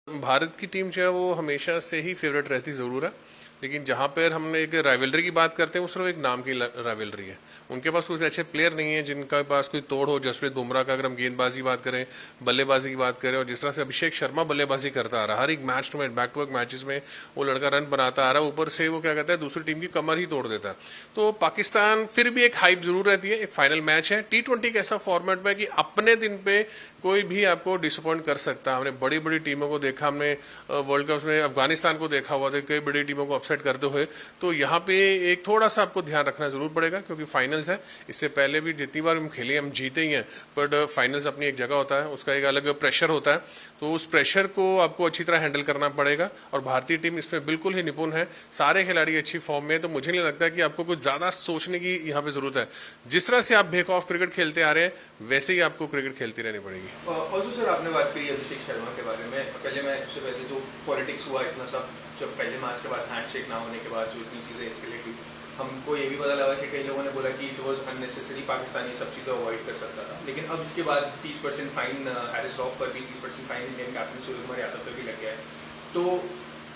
भारत की टीम जो है वो हमेशा से ही फेवरेट रहती ज़रूर है, लेकिन जहाँ पर हमने एक राइवलरी की बात करते हैं वो सिर्फ एक नाम की राइवलरी है। उनके पास कुछ अच्छे प्लेयर नहीं है जिनका पास कोई तोड़ हो। जसप्रीत बुमराह का अगर हम गेंदबाजी की बात करें, बल्लेबाजी की बात करें, और जिस तरह से अभिषेक शर्मा बल्लेबाजी करता आ रहा है, हर एक match to match back to back matches में वो लड़का रन बनाता आ रहा है, ऊपर से वो क्या कहता है दूसरी टीम की कमर ही तोड़ देता है। तो पाकिस्तान फिर भी एक हाइप जरूर रहती है। एक फाइनल मैच है, T20 एक ऐसा फॉर्मेट में कि अपने दिन पे कोई भी आपको डिसअपॉइंट कर सकता है। हमने बड़ी बड़ी टीमों को देखा, हमने वर्ल्ड कप में अफगानिस्तान को देखा हुआ था, कई बड़ी टीमों को अपसेट करते हुए। तो यहाँ पे एक थोड़ा सा आपको ध्यान रखना जरूर पड़ेगा, क्योंकि फाइनल्स है। इससे पहले भी जितनी बार हम खेले हम जीते ही हैं, बट फाइनल्स अपनी एक जगह होता है, उसका एक अलग प्रेशर होता है। तो उस प्रेशर को आपको अच्छी तरह हैंडल करना पड़ेगा, और भारतीय टीम इसमें बिल्कुल ही निपुण है। सारे खिलाड़ी अच्छी फॉर्म में है, तो मुझे नहीं लगता कि आपको कुछ ज्यादा सोचने की यहाँ पे जरूरत है। जिस तरह से आप बेक ऑफ क्रिकेट खेलते आ रहे हैं वैसे ही आपको क्रिकेट खेलती रहनी पड़ेगी। और सर आपने बात करी अभिषेक शर्मा के बारे में। पहले मैच से पहले जो पॉलिटिक्स हुआ इतना सब, जब पहले मैच के बाद हैंडशेक ना होने के बाद जो इतनी चीजें एस्केलेट हुई, हमको ये भी पता लगा कि कई लोगों ने बोला कि इट वाज अननेसेसरी, पाकिस्तान ये सब चीज़ें अवॉइड कर सकता था। लेकिन अब इसके बाद 30% फाइन हैरिस रॉफ पर भी, 30% fine Indian captain Suryakumar Yadav पर भी लग गया है। तो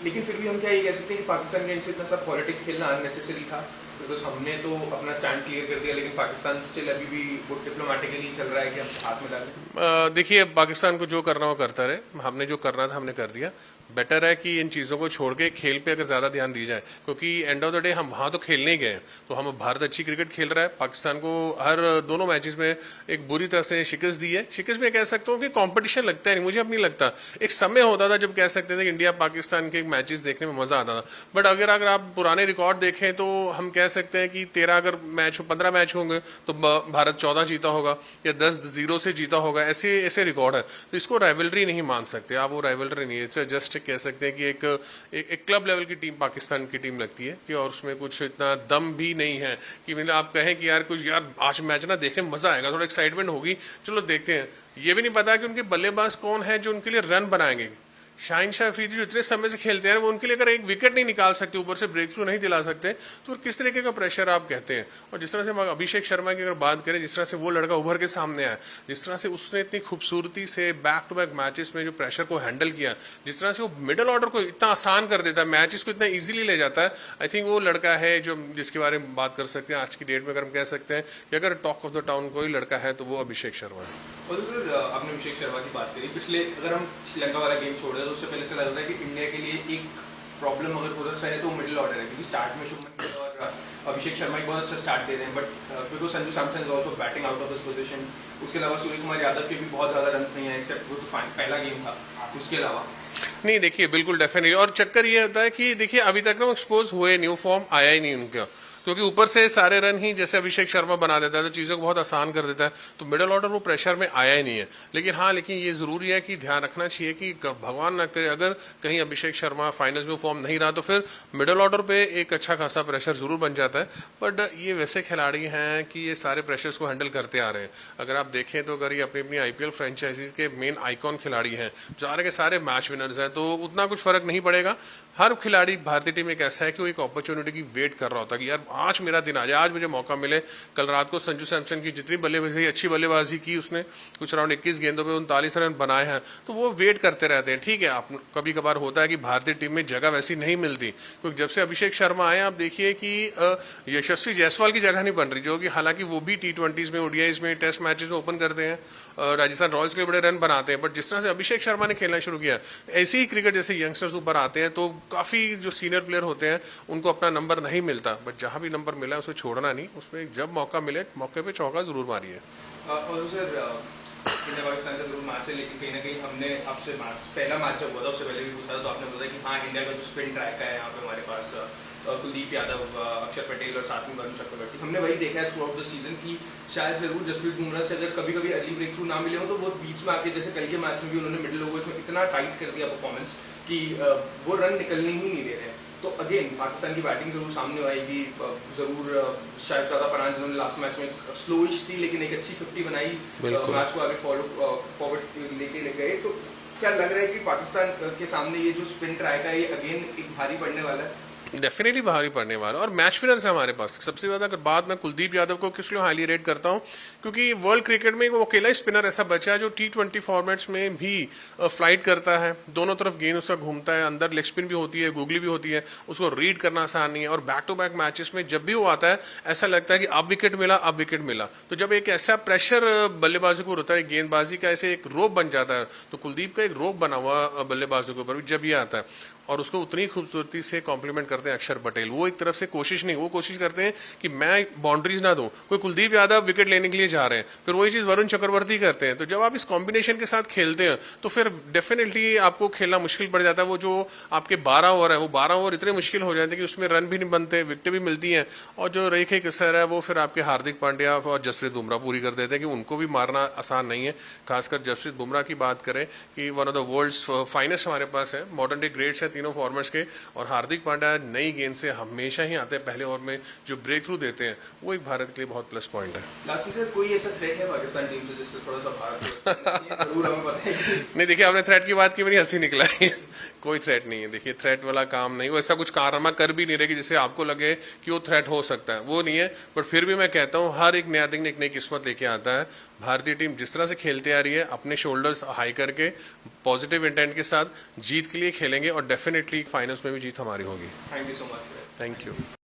लेकिन फिर भी हम क्या ये कह सकते हैं कि पाकिस्तान के इनसे इतना सब पॉलिटिक्स खेलना अननेसेसरी था, बिकॉज हमने तो अपना स्टैंड क्लियर कर दिया, लेकिन पाकिस्तान स्टिल अभी भी वो डिप्लोमेटिकली चल रहा है कि हम हाथ में डालें। देखिए, पाकिस्तान को जो करना वो करता रहे। हमने जो करना था हमने कर दिया। बेटर है कि इन चीज़ों को छोड़ के खेल पे अगर ज़्यादा ध्यान दी जाए, क्योंकि एंड ऑफ द डे हम वहाँ तो खेलने ही गए हैं। तो हम भारत अच्छी क्रिकेट खेल रहा है, पाकिस्तान को हर दोनों मैचेस में एक बुरी तरह से शिकस्त दी है। शिकस्त में कह सकता हूँ कि कंपटीशन लगता है नहीं, मुझे अब नहीं लगता। एक समय होता था जब कह सकते थे कि इंडिया पाकिस्तान के मैचेस देखने में मजा आता था, बट अगर आप पुराने रिकॉर्ड देखें तो हम कह सकते हैं कि 13 अगर मैच 15 मैच होंगे तो भारत 14 जीता होगा या 10-0 से जीता होगा, ऐसे ऐसे रिकॉर्ड है। तो इसको राइवलरी नहीं मान सकते आप, वो राइवलरी नहीं है। जस्ट कह सकते हैं कि एक क्लब लेवल की टीम पाकिस्तान की टीम लगती है कि, और उसमें कुछ इतना दम भी नहीं है कि मतलब आप कहें कि यार कुछ यार आज मैच ना देखने में मजा आएगा, थोड़ा एक्साइटमेंट होगी, चलो देखते हैं। ये भी नहीं पता कि उनके बल्लेबाज कौन है जो उनके लिए रन बनाएंगे। शाहिन शाह अफरीदी जो इतने समय से खेलते हैं, वो उनके लिए अगर एक विकेट नहीं निकाल सकते, ऊपर से ब्रेक थ्रू नहीं दिला सकते, तो किस तरीके का प्रेशर आप कहते हैं। और जिस तरह से अभिषेक शर्मा की अगर बात करें, जिस तरह से वो लड़का उभर के सामने आया, जिस तरह से उसने इतनी खूबसूरती से बैक टू बैक मैचेस में जो प्रेशर को हैंडल किया, जिस तरह से वो मिडिल ऑर्डर को इतना आसान कर देता है, मैचेस को इतना ईजिली ले जाता है, आई थिंक वो लड़का है जो जिसके बारे में बात कर सकते हैं आज की डेट में। अगर हम कह सकते हैं कि अगर टॉक ऑफ द टाउन कोई लड़का है तो वो अभिषेक शर्मा है। और सर आपने अभिषेक शर्मा की बात करी, पिछले अगर हम श्रीलंका वाला गेम छोड़ दें तो उससे पहले से लग रहा है कि इंडिया के लिए एक प्रॉब्लम अगर उधर से है तो मिडिल ऑर्डर है, क्योंकि स्टार्ट में शुभमन गिल और अभिषेक शर्मा एक बहुत अच्छा स्टार्ट दे रहे हैं, but because Sanju Samson is also batting out of his position. उसके अलावा सूर्यकुमार यादव के भी बहुत ज्यादा रन नहीं है, एक्सेप्ट वो तो पहला गेम था। उसके अलावा नहीं, देखिए बिल्कुल डेफिनेटली। और चक्कर ये होता है कि देखिए अभी तक ना वो एक्सपोज हुए, न्यू फॉर्म आया ही नहीं उनका, क्योंकि ऊपर से सारे रन ही जैसे अभिषेक शर्मा बना देता है तो चीज़ों को बहुत आसान कर देता है, तो मिडिल ऑर्डर वो प्रेशर में आया ही नहीं है। लेकिन ये जरूरी है कि ध्यान रखना चाहिए कि भगवान ना करे अगर कहीं अभिषेक शर्मा फाइनल्स में फॉर्म नहीं रहा तो फिर मिडिल ऑर्डर पे एक अच्छा खासा प्रेशर जरूर बन जाता है। बट ये वैसे खिलाड़ी हैं कि ये सारे प्रेशर्स को हैंडल करते आ रहे हैं। अगर आप देखें तो अगर ये अपनी अपनी IPL फ्रेंचाइजीज के मेन आइकॉन खिलाड़ी हैं, सारे के सारे मैच विनर्स हैं, तो उतना कुछ फर्क नहीं पड़ेगा। हर खिलाड़ी भारतीय टीम में एक ऐसा है कि वो एक अपॉर्चुनिटी की वेट कर रहा होता है कि यार आज मेरा दिन आ जाए, आज मुझे मौका मिले। कल रात को संजू सैमसन की जितनी बल्लेबाजी अच्छी बल्लेबाजी की उसने, कुछ अराउंड 21 गेंदों पे 39 रन बनाए हैं, तो वो वेट करते रहते हैं। ठीक है, आप कभी कभार होता है कि भारतीय टीम में जगह वैसी नहीं मिलती, क्योंकि जब से अभिषेक शर्मा आए आप देखिए कि यशस्वी जायसवाल की जगह नहीं बन रही, जो कि हालांकि वो भी T20s में, ODIs में, टेस्ट मैचेस में ओपन करते हैं, राजस्थान रॉयल्स के बड़े रन बनाते हैं, बट जिस तरह से अभिषेक शर्मा ने खेलना शुरू किया, ऐसे ही क्रिकेट जैसे यंगस्टर्स ऊपर आते हैं तो काफी जो सीनियर प्लेयर होते हैं उनको अपना नंबर नहीं मिलता, बट जहां भी नंबर मिला है उसे छोड़ना नहीं, उसमें जब मौका मिले मौके पे चौका जरूर मारिए। और सर इंडिया पाकिस्तान का जरूर मैच है, लेकिन कहीं ना कहीं हमने आपसे पहला मैच जब हुआ था उससे पहले भी पूछा था, तो आपने बताया कि हाँ इंडिया का जो स्पिन ट्रैक है यहाँ पे हमारे पास कुलदीप यादव, अक्षर पटेल और साथ में वरुण चक्रवर्ती, हमने वही देखा है थ्रू आउट द सीजन की शायद जरूर जसप्रीत बुमराह से अगर कभी कभी अर्ली ब्रेक थ्रू ना मिले हो तो वो बीच में आके, जैसे कल के मैच में भी उन्होंने मिडिल ओवर्स में इतना टाइट कर दिया परफॉर्मेंस कि वो रन निकलने ही नहीं दे रहे हैं। तो अगेन पाकिस्तान की बैटिंग जरूर सामने आएगी, जरूर शायद ज्यादा परान जिन्होंने लास्ट मैच में स्लोइश थी लेकिन एक अच्छी 50 बनाई, मैच को आगे फॉरवर्ड लेके ले गए। तो क्या लग रहा है कि पाकिस्तान के सामने ये जो स्पिन ट्रैक है ये अगेन एक भारी पड़ने वाला है? डेफिनेटली भारी पड़ने वाला और मैच विनर्स है हमारे पास। सबसे ज्यादा अगर बात मैं कुलदीप यादव को किस लिए हाईली रेट करता हूं, क्योंकि वर्ल्ड क्रिकेट में वो अकेला स्पिनर ऐसा बचा है जो T20 फॉर्मेट्स में भी फ्लाइट करता है, दोनों तरफ गेंद उसका घूमता है, अंदर लेग स्पिन भी होती है, गूगली भी होती है, उसको रीड करना आसान नहीं है। और बैक टू बैक मैचेस में जब भी वो आता है ऐसा लगता है कि अब विकेट मिला, अब विकेट मिला। तो जब एक ऐसा प्रेशर बल्लेबाजों को होता है, गेंदबाजी का ऐसे एक रोप बन जाता है, तो कुलदीप का एक रोप बना हुआ बल्लेबाजों के ऊपर जब ये आता है, और उसको उतनी खूबसूरती से कॉम्प्लीमेंट करते हैं अक्षर पटेल। वो एक तरफ से कोशिश नहीं, वो कोशिश करते हैं कि मैं बाउंड्रीज ना दूं, कोई कुलदीप यादव विकेट लेने के लिए जा रहे हैं, फिर वही चीज वरुण चक्रवर्ती करते हैं। तो जब आप इस कॉम्बिनेशन के साथ खेलते हैं तो फिर डेफिनेटली आपको खेलना मुश्किल पड़ जाता है। वो जो आपके 12 ओवर है, वो 12 ओवर इतने मुश्किल हो जाते हैं कि उसमें रन भी नहीं बनते, विकेटें भी मिलती हैं, और जो रेखे कसर है वो फिर आपके हार्दिक पांड्या और जसप्रीत बुमराह पूरी कर देते हैं कि उनको भी मारना आसान नहीं है। खासकर जसप्रीत बुमराह की बात करें कि one of the world's finest हमारे पास है, मॉडर्न डे ग्रेट्स है तीनों फॉर्मेट्स के। और हार्दिक पांड्या नई गेंद से हमेशा ही आते हैं पहले ओवर में, जो ब्रेक थ्रू देते हैं, वो एक भारत के लिए बहुत प्लस पॉइंट है। लास्टली सर, कोई ऐसा थ्रेट है पाकिस्तान टीम से जिससे थोड़ा सा भारत जरूर हमें बताइए। नहीं, देखिए आपने थ्रेट की बात की, मेरी हंसी निकला है। कोई थ्रेट नहीं है, देखिए थ्रेट वाला काम नहीं, वो ऐसा कुछ कारनामा कर भी नहीं रहे कि जिससे आपको लगे कि वो थ्रेट हो सकता है, वो नहीं है। बट फिर भी मैं कहता हूँ हर एक नया दिन एक नई किस्मत लेके आता है। भारतीय टीम जिस तरह से खेलते आ रही है, अपने शोल्डर्स हाई करके पॉजिटिव इंटेंट के साथ जीत के लिए खेलेंगे और डेफिनेटली फाइनल्स में भी जीत हमारी होगी। Thank you so much sir. Thank you.